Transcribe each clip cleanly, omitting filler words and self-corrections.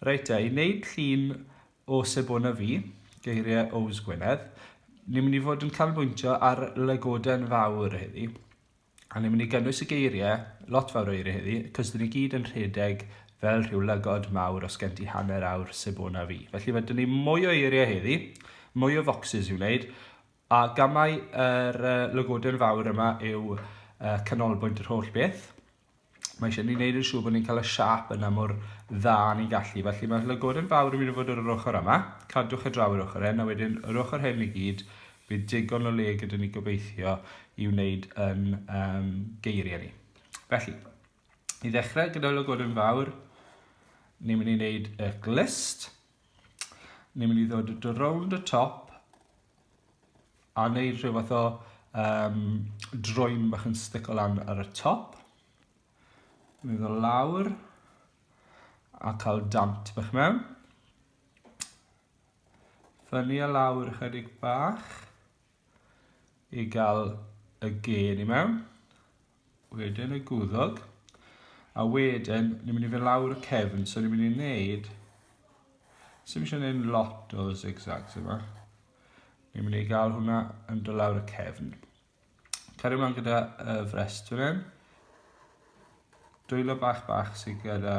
Reit I wneud llun o Sebona Fi, Geiriau Yws Gwynedd, ni'n mynd I fod yn canolbwyntio ar lygoden fawr heddi. A ni'n mynd I gynnwys y geiriau, lot fawr o eiriau heddi, cos dyn ni gyd yn rhedeg fel rhyw lygod mawr os gen ti hanner awr Sebona Fi. Felly fe dyn ni mwy o eiriau heddi, mwy o foxes i'w wneud, a gamau yr lygoden fawr yma yw canolbwynt yr holl beth. Mae eisiau ni wneud yn siŵr bod ni'n cael y siap yna mor dda ni'n gallu. Felly mae'r lygoden fawr yn mynd I fod ar yr ochr yma. Cadwch y draw yr ochr hyn, a wedyn yr ochr hyn I gyd, bydd digon o le gyda ni gobeithio I wneud yn geiriau ni. Felly, I ddechrau gyda'r lygoden fawr, ni'n mynd I wneud y glist. Ni'n mynd I ddod rownd y top, a wneud rhyw fath o droen bach yn stico lan ar y top. Mynd o lawr a cael dant bach mewn. Ffynnu a lawr chydig bach I gael y gen I mewn. Wedyn y gwddog. A wedyn, ni'n mynd I fynd lawr y cefn, so ni'n mynd I wneud... Sym eisiau wneud lot o zigzags yma. Ni'n mynd I gael hwnna yn dod lawr y cefn. Cario ymlaen gyda y frest fan hyn. Dwylo bach sydd gyda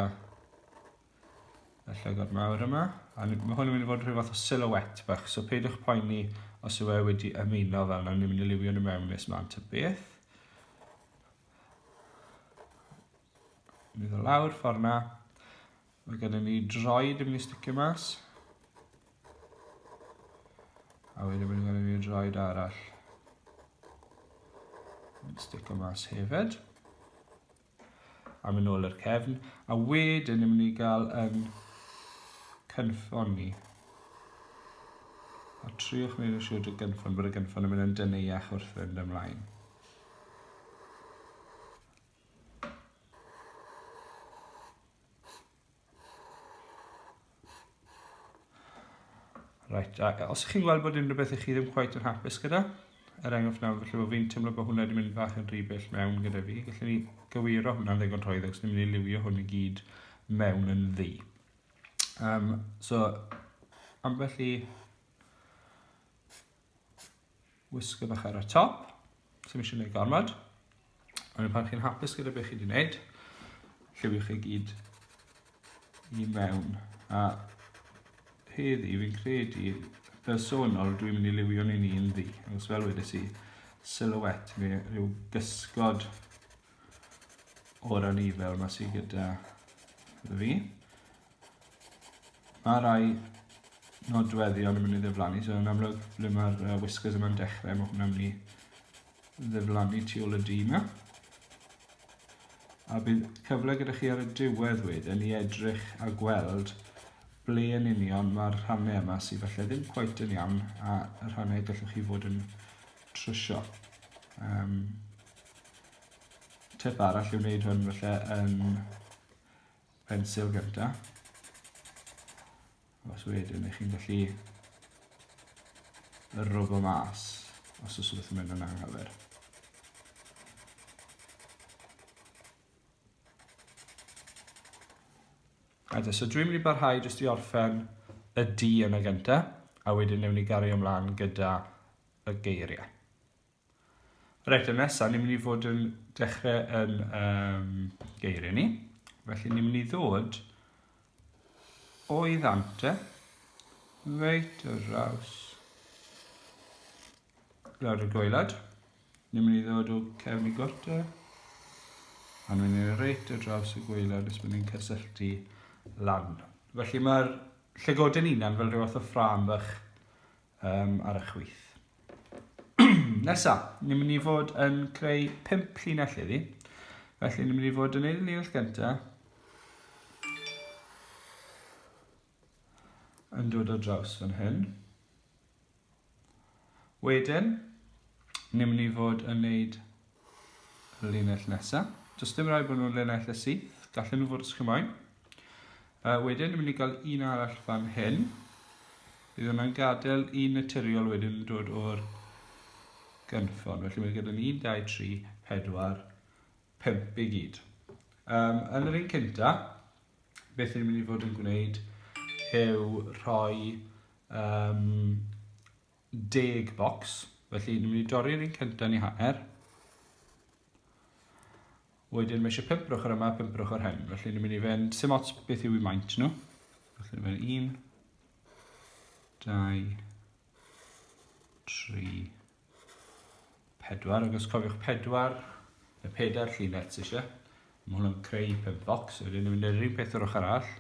y llygod mawr yma. A mae hwn yn mynd I fod rhyw fath o silhouette bach, so peidwch poeni os yw wedi ymuno fel yna, ni'n mynd I liwio nhw mewn nes ma'n ta beth. Mynd o lawr ffordd na. Mae gyda ni droed yn mynd I sticio mas. A wedyn mynd gyda ni droed arall. Mynd sticio mas hefyd. A mynd nôl i'r cefn, a wedyn ni'n mynd I gael cynffon ni. A triwch wneud yn siŵr bod y gynffon yn mynd yn dyneuach wrth fynd ymlaen. Right, os ych chi'n gweld bod unrhyw beth I chi ddim cweit yn hapus gyda, enghraifft nawr, felly bod fi'n teimlo bod hwnna wedi mynd bach yn rhy bell mewn gyda fi. Gallwn ni gywiro hwnna'n ddigon rhoedd, ac ni'n mynd I liwio hwn I gyd mewn yn ddi. So, ambell I wisgo bach ar y top, sy'n eisiau gwneud gormod. Ond pan chi'n hapus gyda beth chi wedi gwneud, lliwiwch chi gyd I mewn. A heddi, fi'n credu, bersonol, dwi'n mynd I liwio ni'n un ddi. Os fel wedys I, silhouette, rhyw gysgod o'r anifel yma sydd gyda fi. Mae rai nodweddion yn mynd I ddiflannu, so yn amlwg ble mae'r whiskers yma'n dechrau, mae hwnna'n mynd I ddiflannu tu ôl y dŷ yma. A bydd cyfle gyda chi ar y diwedd wedyn I edrych a gweld ble yn union mae'r rhannau yma sydd falle ddim cweit yn iawn a y rhannau gallwch chi fod yn trwsio. Tip arall yw wneud hwn falle yn pensil gyntaf. Os wedyn chi'n gallu robo mas os oes wrth yn mynd yn anghywir. So dwi'n mynd I barhau jyst I orffen y D yn y gyntaf, a wedyn newn ni gario ymlaen gyda y geiriau. Reit, y nesaf, ni'n mynd I fod yn dechrau yn geiriau ni. Felly ni'n mynd I ddod o'i ddante, reit o draws lawr y gwaelod. Ni'n mynd I ddod o cefn I gwrta, a ni'n mynd I reit o draws y gwaelod os bydd ni'n cysylltu lan. Felly mae'r llygoden unan fel rhyw fath o ffram bach ar y chwith. Nesa, ni'n mynd I fod yn creu 5 llinell iddi. Felly ni'n mynd I fod yn neud y linell gyntaf. Yn dod o draws fan hyn. Wedyn, ni'n mynd I fod yn neud y linell nesa. Does dim rhaid bod nhw'n linell y syth, gallen nhw fod os chymoen. Wedyn, ni'n mynd I gael un arall fan hyn. Bydd hwnna'n gadael un naturiol wedyn yn dod o'r gynffon. Felly mae gyda ni 1, 2, 3, 4, 5 I gyd. Yn yr un cynta, beth ni'n mynd I fod yn gwneud yw rhoi 10 bocs. Felly, ni'n mynd i dorri'r un cyntaf ni hanner. Wedyn, mae eisiau 5 ochr yma, 5 ochr hyn. Felly, ni'n mynd i fynd, sim ots beth yw i maint nhw. Felly, ni'n mynd 1, 2, 3, 4. Ac os cofiwch 4, neu 4 llinell sy'n eisiau. Mae hwnna'n creu 5 bocs. Wedyn, ni'n mynd i'r un peth o'r ochr arall.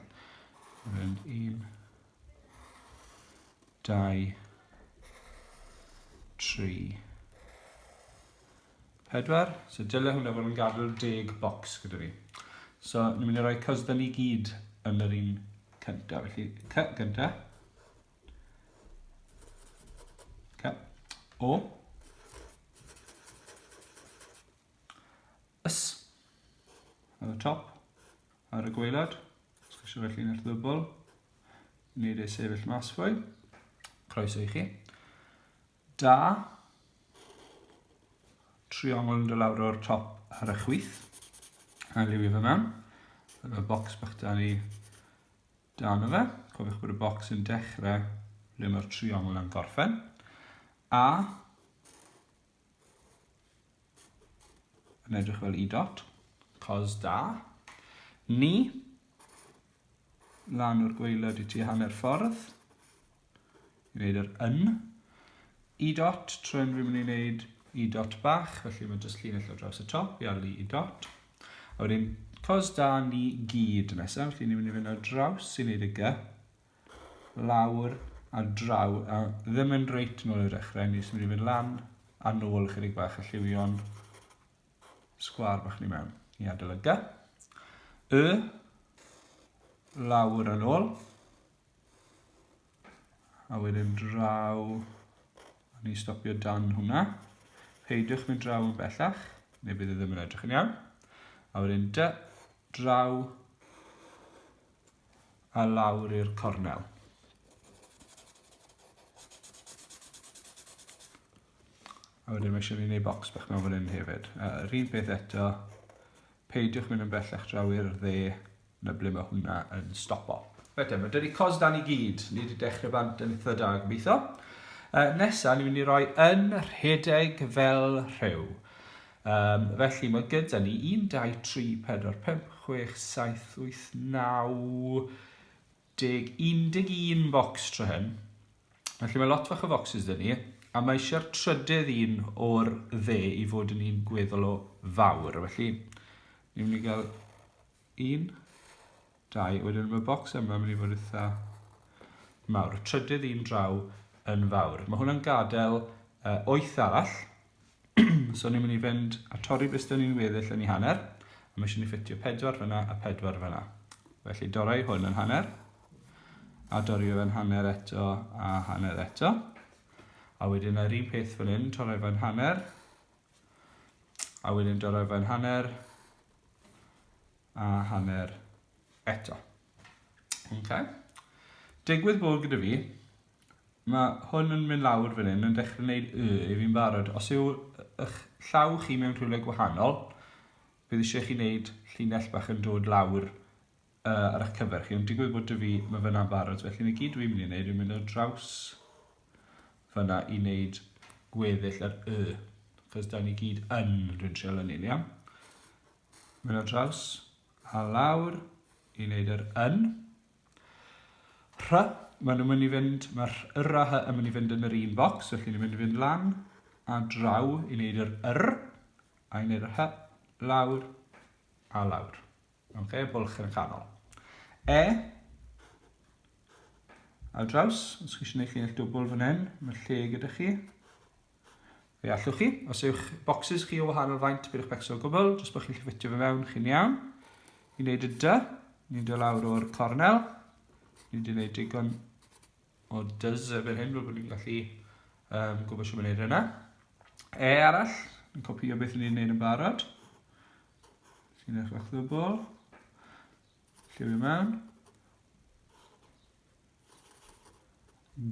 Ni'n mynd 1, 2, 3, 4. So dyle hwnna fod yn gadael 10 bocs gyda ni. So ni'n mynd i roi cosda ni gyd yn yr un cyntaf. Felly, C gyntaf. C. O. Ys. Ar y top. Ar y gwaelod. Os chi eisiau felly yn Dwdl. Wneud ei sefyll mas fwy. Croeso i chi. Da. Triongl yn dod lawr o'r top ar y chwith. A liwio fe mewn. Dyna'r bocs bach da ni dan o fe. Cofiwch bod y bocs yn dechrau ble mae'r triongl yn gorffen. A yn edrych fel i dot. Cos da. Ni. Lan o'r gwaelod i ti hanner ffordd. I wneud yr yn. I dot, trwy'n fi'n mynd i wneud i dot bach, felly mae'n jyst llinell o draws y top, i alu i dot. A wedyn, cos da ni gyd nesaf, felly ni'n mynd i fynd ar draws i wneud y G. Lawr a draw, a ddim yn reit nôl i'r dechrau, ni'n mynd i fynd lan a nôl chydig bach a lliwio'n sgwar bach ni mewn. I adael y G. Y. Lawr a nôl. A wedyn draw, a ni stopio dan hwnna. Peidiwch mynd draw yn bellach, neu bydd ddim yn edrych yn iawn. A wedyn dy, draw, a lawr i'r cornel. A wedyn mae eisiau ni wneud bocs bach mewn fan hyn hefyd. Yr un peth eto, peidiwch mynd yn bellach draw i'r dde, na ble mae hwnna yn stopo. Fete, mae dydi cos da ni gyd. Ni wedi dechrau bant yn eitha da gobeithio. Nesaf, ni'n mynd i roi yn rhedeg fel rhyw. Felly mae gyda ni 1, 2, 3, 4, 5, 6, 7, 8, 9, 10, 11 bocs tro hyn. Felly mae lot fach o bocsys dyn ni. A mae eisiau'r trydydd un o'r dde i fod yn un gweddol o fawr. Felly, ni'n mynd i gael 1, 2, wedyn mae'r bocs yma yn mynd i fod eitha mawr. Y trydydd un draw yn fawr. Mae hwnna'n gadael 8 arall. So ni'n mynd i fynd a torri beth dyn ni'n weddill yn ei hanner. A mae eisiau ni ffitio 4 fyna a 4 fyna. Felly dorau hwn yn hanner. A dorio fe'n hanner eto a hanner eto. A wedyn yr un peth fan hyn, torri fe'n hanner. A wedyn dorau fe'n hanner. A hanner eto. Okay. Digwydd bod gyda fi, mae hwn yn mynd lawr fan hyn yn dechrau gwneud i fi'n barod. Os yw eich llaw chi mewn rhywle gwahanol, bydd eisiau chi wneud llinell bach yn dod lawr ar eich cyfer chi. Ond digwydd bod dy fi, mae fyna'n barod. Felly ni gyd dwi'n mynd i wneud, dwi'n mynd ar draws fyna i wneud gweddill ar Cos da ni gyd yn dwi'n treol yn un, iawn. Mynd ar draws a lawr i wneud yr yn. Rhy, maen nhw'n mynd i fynd, mae'r yr a hy yn mynd i fynd yn yr un bocs, felly ni'n mynd i fynd lan a draw i wneud yr yr, a i wneud yr hy, lawr a lawr. Okay, bwlch yn y canol. E, a draws, os chi eisiau gwneud llinell dwbl fan hyn, mae lle gyda chi. Fe allwch chi, os yw'ch bocsys chi o wahanol faint, bydwch becso o gwbl, jyst bod chi'n gallu ffitio fe mewn, chi'n iawn. I wneud y dy, ni'n dod lawr o'r cornel. Ni wedi gwneud digon o dys erbyn hyn, fel bod ni'n gallu gwybod sy'n mynd yna. E arall, ni'n copio beth ni'n gwneud yn barod. Llinell bach ddwbl. Lliwio mewn.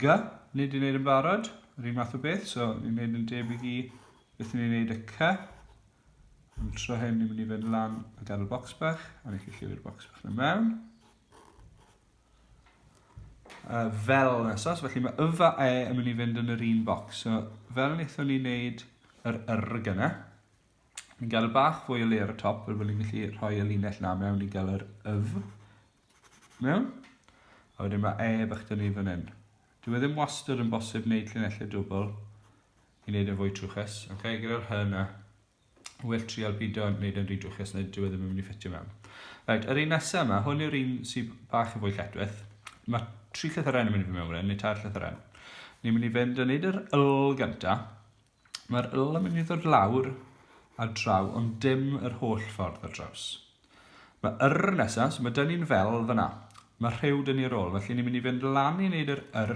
G, ni wedi gwneud yn barod. Yr un math o beth, so ni'n gwneud yn debyg i beth ni'n gwneud y C. Ond tro hyn ni'n mynd i fynd lan a gadael bocs bach, a ni'n gallu lliwio'r bocs bach yn mewn. fel nesaf. Felly mae y fa e yn mynd i fynd yn yr un bocs. So, fel wnaethon ni wneud yr gyna. Ni'n gael bach fwy o le ar y top, fel bod ni'n gallu rhoi y linell na mewn i gael yr yf mewn. A wedyn mae e bach dyn ni fan hyn. Dwi ddim wastad yn bosib wneud llinellau dwbl i wneud yn fwy trwchus. Gyda'r hynna, wyll trial bido yn wneud yn rhy drwchus, neu dwi ddim yn mynd i ffitio mewn. Yr un nesaf yma, hwn yw'r un sy'n bach yn fwy lletwydd. Mae 3 llythyren yn mynd i fi mewn, neu 4 llythyren. Ni'n mynd i fynd yn wneud yr yl gyntaf. Mae'r yl yn mynd i ddod lawr a draw, ond dim yr holl ffordd ar draws. Mae yr nesaf, so mae dyn ni'n fel fyna. Mae rhyw dyn ni'r ôl, felly ni'n mynd i fynd lan i wneud yr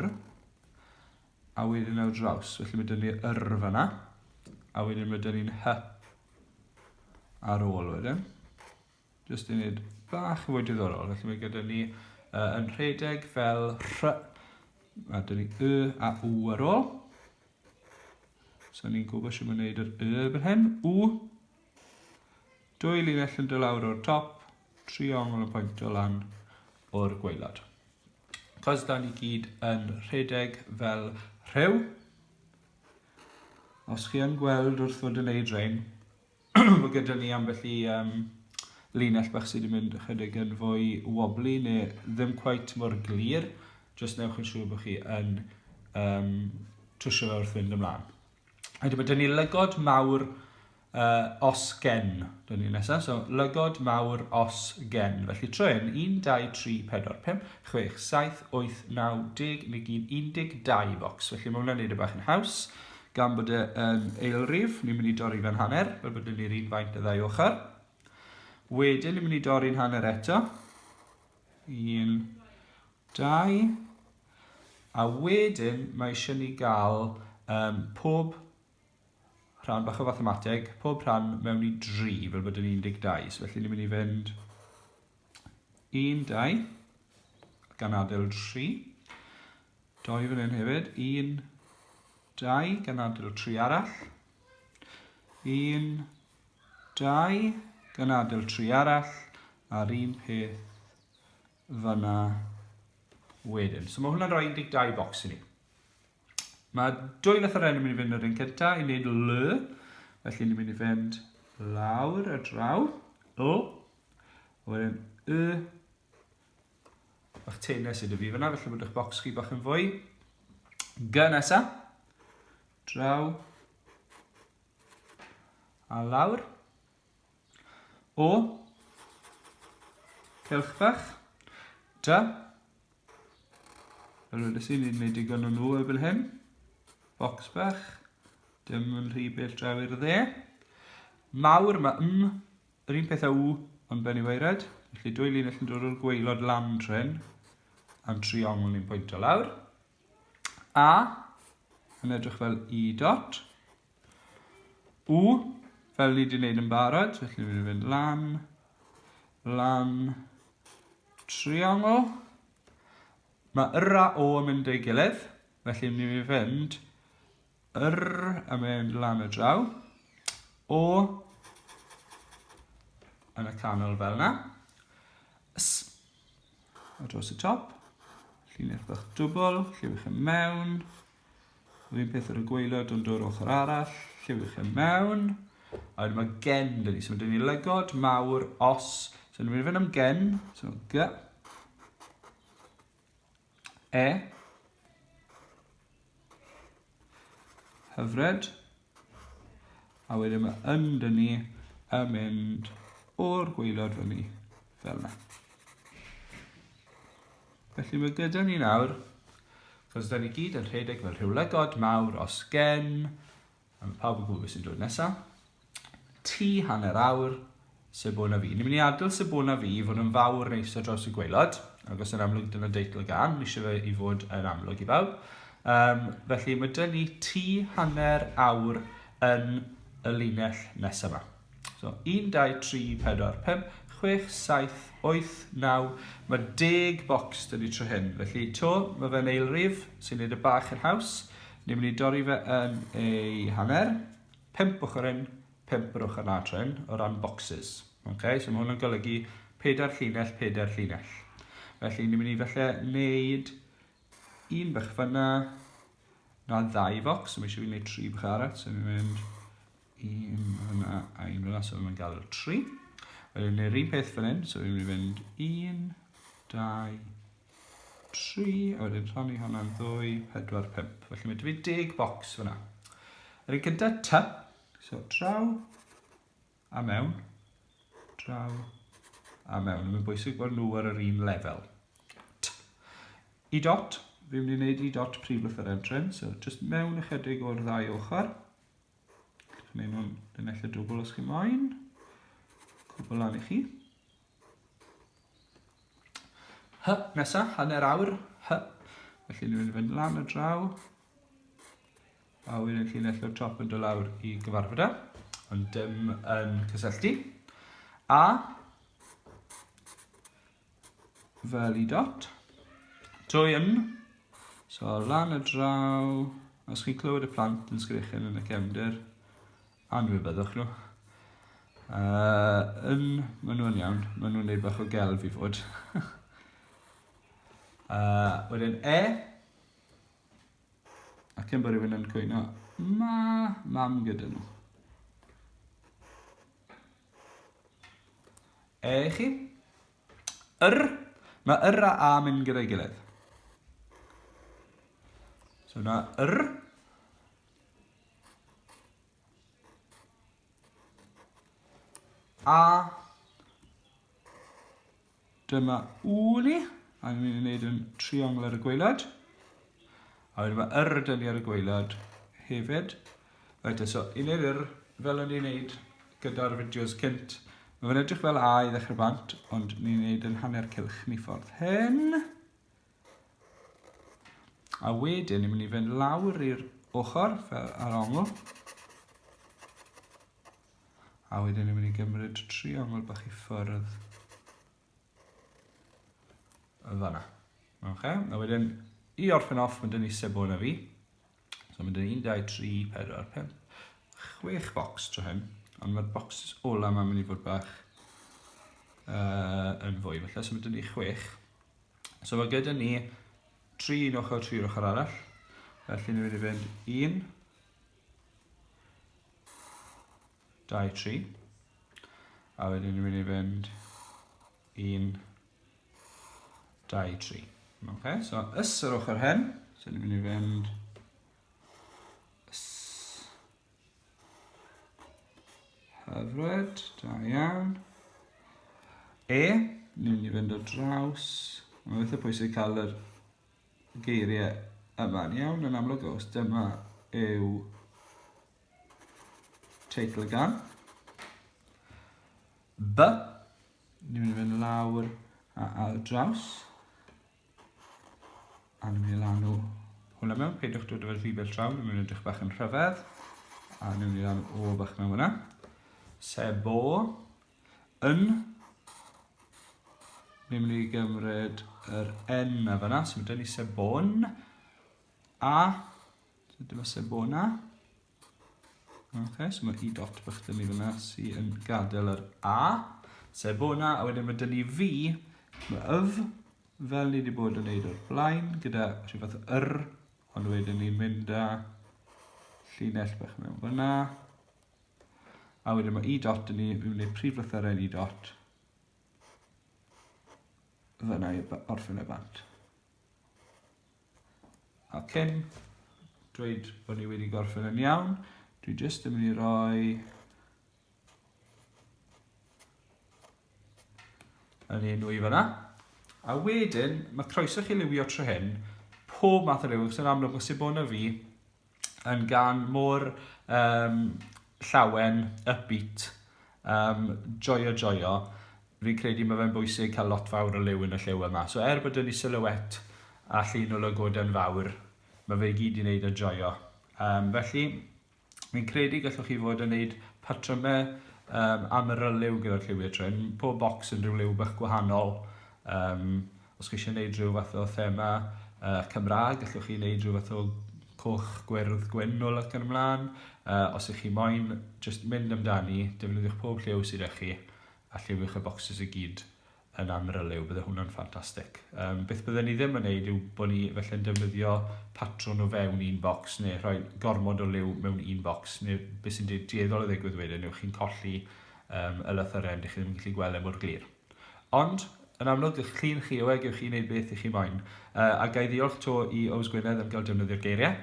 a wedyn ar draws. Felly mae dyn ni'r fyna, a wedyn mae dyn ni'n hy ar ôl wedyn. Jyst i wneud bach yn fwy diddorol, felly mae gyda ni yn rhedeg fel rhy, a dyn ni y a w ar ôl. So ni'n gwybod sy'n mynd wneud yr y fan hyn. W. 2 linell yn dod lawr o'r top. Triongl yn pwyntio lan o'r gwaelod. Cos da ni gyd yn rhedeg fel rhyw. Os chi yn gweld wrth fod yn neud rein, mae gyda ni ambell i linell bach sydd wedi mynd chydig yn fwy wobbly neu ddim cweit mor glir. Jyst newch yn siŵr bod chi yn trwsio fe wrth fynd ymlaen. Wedyn mae dyn ni lygod mawr os gen, dyn ni nesaf. So, lygod mawr os gen. Felly trwy'n 1, 2, 3, 4, 5, 6, 7, 8, 9, 10, ni gyd 12 bocs. Felly mae hwnna'n neud y bach yn haws. Gan bod yn eilrif, ni'n mynd i dorri fe'n hanner, fel bod ni'r un faint y ddau ochr. Wedyn, ni'n mynd i dorri'n hanner eto. 1, 2. A wedyn, mae eisiau ni gael pob rhan bach o fathemateg, pob rhan mewn i 3, fel bod yn 12. So, felly ni'n mynd i fynd 1, 2, gan adael 3. 2 fan hyn hefyd. 1, 2, gan adael 3 arall. 1, 2, gan adael 3 arall. A'r un peth fyna wedyn. So mae hwnna'n rhoi 12 bocs i ni. Mae 2 lythyren yn mynd i fynd yr un cyntaf i wneud l. Felly ni'n mynd i fynd lawr a draw. L. A wedyn y. Bach tenes i dy fi fyna, felly bod eich bocs chi bach yn fwy. G nesa. Draw. A lawr. O. Celch bach. D. Fel wedys i, ni'n gwneud digon o nhw erbyn hyn. Bocs bach. Dim yn rhy bell draw i'r dde. Mawr mae yr un peth a w, ond ben i weired. Felly 2 linell yn dod o'r gwaelod lan tryn. A'n triongl ni'n pwyntio lawr. A. Yn edrych fel i dot. W. Fel ni wedi wneud yn barod. Felly ni'n mynd lan. Lan. Triongl. Mae yr a o yn mynd ei gilydd. Felly ni'n mynd i fynd yr a mynd lan y draw. O yn y canol fel yna. S a dros y top. Llinell bach dwbl. Lliwch yn mewn. Yr un peth ar y gwaelod ond o'r ochr arall. Lliwch yn mewn. A wedyn mae gen dyn ni. So dyn ni lygod mawr os. So ni'n mynd i fynd am gen. So g. E. Hyfryd. A wedyn mae dyn ni yn mynd o'r gwaelod fyny fel yna. Felly mae gyda ni nawr, cos da ni gyd yn rhedeg fel rhyw lygod mawr os gen, a mae pawb yn gwybod sy'n dod nesaf. T hanner awr, Sebona Fi. Ni'n mynd i adael Sebona Fi fod yn fawr neis o draws y gwaelod, ac os yn amlwg dyna deitl gan, ni eisiau fe i fod yn amlwg i bawb. Felly mae dyn ni T hanner awr yn y linell nesaf yma. So 1, 2, 3, 4, 5, 6, 7, 8, 9. Mae 10 bocs dyn ni trwy hyn. Felly to, mae fe'n eilrif sy'n neud y bach yn haws. Ni'n mynd i dorri fe yn ei hanner. 5 ochr yn, 5 yr ochr na tryn o ran boxes. Okay? So mae hwnna'n golygu 4 llinell, 4 llinell. Felly ni'n mynd i felly wneud un bych fyna, na 2 bocs, so mae eisiau fi wneud 3 bych arall, so mi'n mynd 1 fyna a 1 fyna, so mi'n gael 3. Wedyn ni'n un peth fan hyn, so mi'n mynd 1, 2, 3, a wedyn rhannu hwnna'n 2, 4, 5. Felly mae 10 bocs fyna. Yr un gyda ty, so draw a mewn, draw a mewn. Mae'n bwysig bod nhw ar yr un lefel. I dot, fi'n mynd i wneud i dot prif lythyren, so just mewn ychydig o'r 2 ochr. Gallwch wneud nhw'n dynell y dwbl os chi moyn. Cwbl lan i chi. Hy, nesa, hanner awr, hy. Felly ni'n mynd lan y draw. A wedyn llinell o'r top yn dod lawr i gyfarfod e, ond dim yn cysylltu. A fel i dot. 2 yn, so lan y draw, os chi'n clywed y plant yn sgrechen yn y cefndir, anwybyddwch nhw. Maen nhw'n iawn, maen nhw'n neud bach o gelf i fod. Wedyn E, ac yn bod rhywun yn cwyno, mam gyda nhw. E chi. Mae a A mynd gyda'i gilydd. So yna A, dyma W ni, a ni'n mynd i wneud yn triongl ar y gwaelod. A wedyn mae dyn ni ar y gwaelod hefyd. Right, so i wneud fel o'n i'n wneud gyda'r fideos cynt. Mae fe'n edrych fel A i ddechrau bant, ond ni'n wneud yn hanner cylch ni ffordd hyn. A wedyn ni'n mynd i fynd lawr i'r ochr fel ar ongl. A wedyn ni'n mynd i gymryd triongl bach i ffwrdd yn fanna. Okay. A wedyn i orffen off mae dyn ni Sebona Fi. So mae dyn ni 1, 2, 3, 4, 5, 6 bocs tro hyn. Ond mae'r bocsys ola mae'n mynd i fod bach yn fwy. Felly, so mae dyn ni 6. So mae gyda ni 3 ochr, 3 ochr arall. Felly ni'n mynd i fynd 1, 2, 3. A wedyn ni'n mynd i fynd 1, 2, 3. Okay, so ys yr ochr hyn. So ni'n mynd i fynd ys. Hyfryd, da iawn. E, ni'n mynd i fynd o draws. Mae'n eitha pwysig cael yr geiriau yma'n iawn yn amlwg os dyma yw teitl y gan. B, ni'n mynd i fynd lawr a draws. A ni'n mynd i lan o hwnna mewn, peidwch dod efo'r rhibell trawn, ni'n mynd i edrych bach yn rhyfedd. A ni'n mynd i lan o bach mewn hwnna. Sebo, yn. Ni'n mynd i gymryd yr N a fanna, so mae dyn ni Sebon. A, so dyma Sebona. Okay, so mae i dot bach dyn ni fanna sy'n yn gadael yr A. Sebona, a wedyn mae dyn ni fi, mae yf, fel ni wedi bod yn neud o'r blaen, gyda rhywbeth ond wedyn ni'n mynd â llinell bach mewn fanna. A wedyn mae i dot yn ni, fi'n gwneud prif lythyren i dot. Fyna i orffen y bant. A cyn dweud bod ni wedi gorffen yn iawn, dwi jyst yn mynd i roi yn enw i fyna. A wedyn, mae croeso chi liwio tro hyn, pob math o liw, sy'n amlwg o Sebona Fi, yn gan mor llawen, upbeat, joio. Fi'n credu mae fe'n bwysig cael lot fawr o liw yn y lliw yma. So bod dyn ni silhouette a llun o lygoden fawr, mae fe i gyd i wneud y joio. Felly, fi'n credu gallwch chi fod yn wneud patrymau am yr liw gyda'r lliwiau tryn. Pob bocs yn rhyw liw bach gwahanol. Os chi eisiau gwneud rhyw fath o thema Cymraeg, gallwch chi wneud rhyw fath o coch, gwyrdd, gwyn o lyc yn ymlaen. Os ych chi moyn, just mynd amdani, defnyddiwch pob lliw sydd â chi, a lliwiwch y bocsys i gyd yn amryliw, bydde hwnna'n ffantastig. Beth byddwn ni ddim yn neud yw bod ni felly'n defnyddio patrwn o fewn un bocs, neu rhoi gormod o liw mewn un bocs, neu beth sy'n dueddol o ddigwydd wedyn yw chi'n colli y lythyren, ydych chi ddim yn gallu gweld mor glir. Ond, yn amlwg, ych chi'n chiweg yw chi'n neud beth i chi moyn. A gai ddiolch to i Yws Gwynedd am gael defnyddio'r geiriau.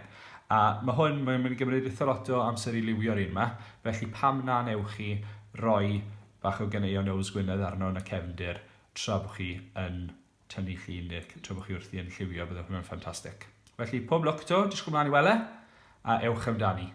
A mae'n mynd i gymryd eitha lot o amser i liwio'r un yma, felly pam na newch chi roi bach o ganeuon Yws Gwynedd arno yn y cefndir tra bod chi yn tynnu llun neu tra bod chi wrthi yn lliwio, bydde hwnna'n ffantastig. Felly, pob lwc to, disgwyl mlaen i wele, a ewch amdani.